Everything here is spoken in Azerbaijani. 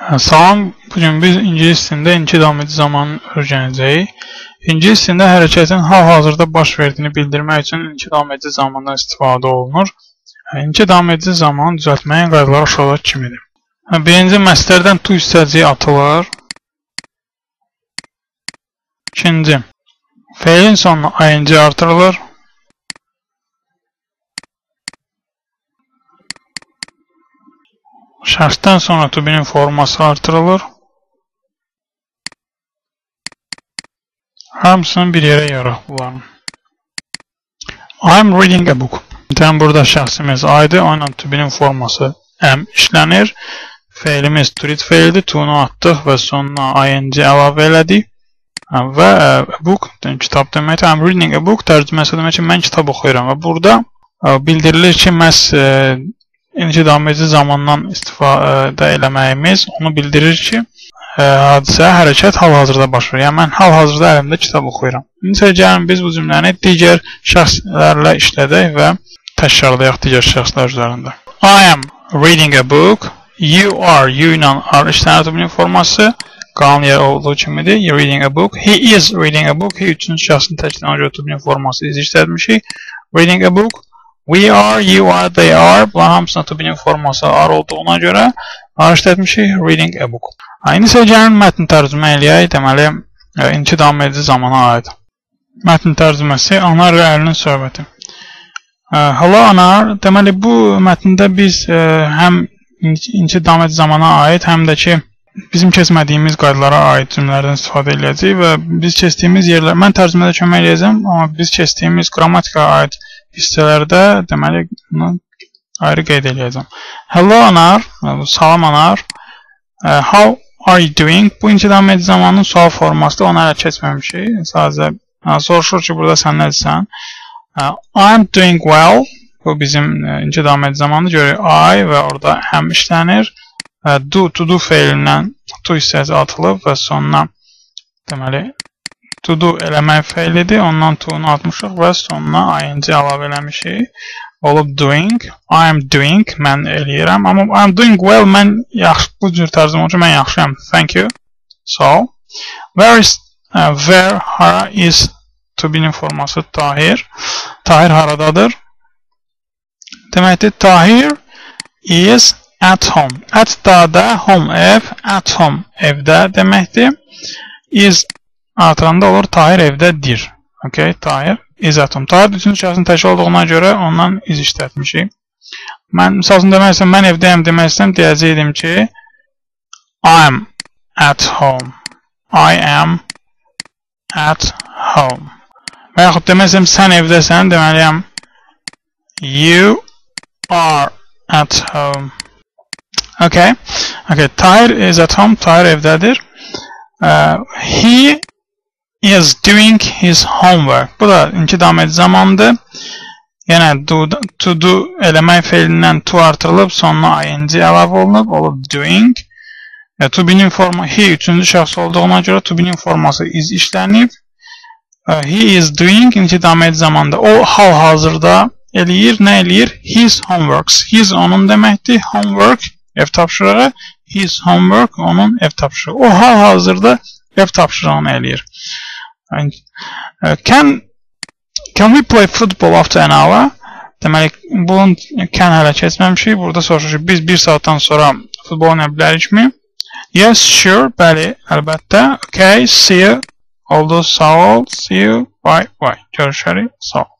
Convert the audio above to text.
Salam, bugün biz ingilis dilində inki davam edici zamanı öyrənəcəyik. İngilis dilində hərəkətin hal-hazırda baş verdiyini bildirmək üçün inki davam edici zamandan istifadə olunur. İnki davam edici zamanı düzəltməyin qaydaları aşağıdakı kimidir. Birinci, məslərdən to hissəciyi atılır. İkinci, feilin sonuna ing artırılır. Şəxsdən sonra to be'nin forması artırılır. Hamısını bir yerə yaraq bunların. I'm reading a book. Burada şəxsimiz aydır. Aynen to be'nin forması am işlənir. Feilimiz to read feildir. To'nu atdıq və sonuna ing əlavə elədik. Və book kitab deməkdir. I'm reading a book tərcüməsi demək ki, mən kitab oxuyuram. Və burada bildirilir ki, məhz inki davam edici zamandan istifadə eləməyimiz onu bildirir ki, hadisə, hərəkət hal-hazırda baş verir. Yəni, mən hal-hazırda əlimdə kitab oxuyuram. İndi gəlin biz bu cümləni digər şəxslərlə işlədək və təkrarlayaq digər şəxslər üzərində. I am reading a book. You are, you ilə are işlənir to be'nin forması. Qalan yer olduğu kimidir. You're reading a book. He is reading a book. He üçüncü şəxsin təklifinə görə to be'nin forması iz işlətmişik. Reading a book. We are, you are, they are. Bunlar hamısına to be'nin forması are olduğuna görə are işlətmişik. Reading a book. İndi isə gəlin mətn tərcümə eləyək. Deməli, inki davam edici zamana aid. Mətn tərcüməsi Anar və Əlinin söhbəti. Hello Anar. Deməli, bu mətndə biz həm inki davam edici zamana aid, həm də ki, bizim keçmədiyimiz qaydalara aid cümlələrdən istifadə edəcəyik və biz keçdiyimiz yerlər, mən tərcümədə kömək eləyəcəm, amma biz keçdiyimiz qrammatikaya aid hissələrdə deməli ayrı qeyd eləyəcəm. Hello Anar, salam Anar. How are you doing? Bu inki davam edici zamanının sual formasıdır, onu hələ keçməmişik. Sadəcə soruşur ki, burada sən nədirsən? I'm doing well. Bu bizim inki davam edici zamanı görürük. I və orada həm işlənir. To do feilindən to hissəsi atılıb və sonuna deməli to do eləmək feilidir. Ondan to'nu atmışıq və sonuna ing əlavə eləmişik. Olub doing. I am doing. Mən eləyirəm. Amma I am doing well. Mən yaxşı, bu cür tərcümə olunca mən yaxşıyam. Thank you. So, where, hara is to be'nin forması Tahir. Tahir haradadır? Deməkdir, Tahir is at home. At da home ev, at home evdə deməkdir. Is artıranda olur Tahir evdədir. Okay, Tahir is at home. Tahir bütün şəxsin təşkil olduğuna görə ondan iz işlətmişik. Mən misal üçün demək istəyəm, mən evdəyəm demək istəyəm, deyəcəydim ki I'm at home. I am at home. Və yaxud demək istəyəm, sən evdəsən, deməliyəm you are at home. Okay. Tahir is at home. Tahir evdədir. He is doing his homework. Bu da inki davam edici zamandır. Yəni to do eləmək feilindən to artırılıb, sonuna ing əlavə olunub, olub doing. To be'nin forması he üçüncü şəxs olduğuna görə to be'nin forması is işlənib. He is doing inki davam edici zamanda. O hal-hazırda eləyir, nə eləyir? His homeworks. His onun deməkdir. Homework ev tapşırığı. His homework onun ev tapşırığı. O hal-hazırda ev tapşırığını eləyir. Can we play football after an hour? Deməli, bunun can hələ keçməmişik. Burada soruşur ki, biz 1 saatdan sonra futbol oynaya bilərikmi? Yes, sure, bəli, əlbəttə. Okay, see you. Oldu, sağ ol. See you. Bye, bye. Görüşərik. Sağ ol.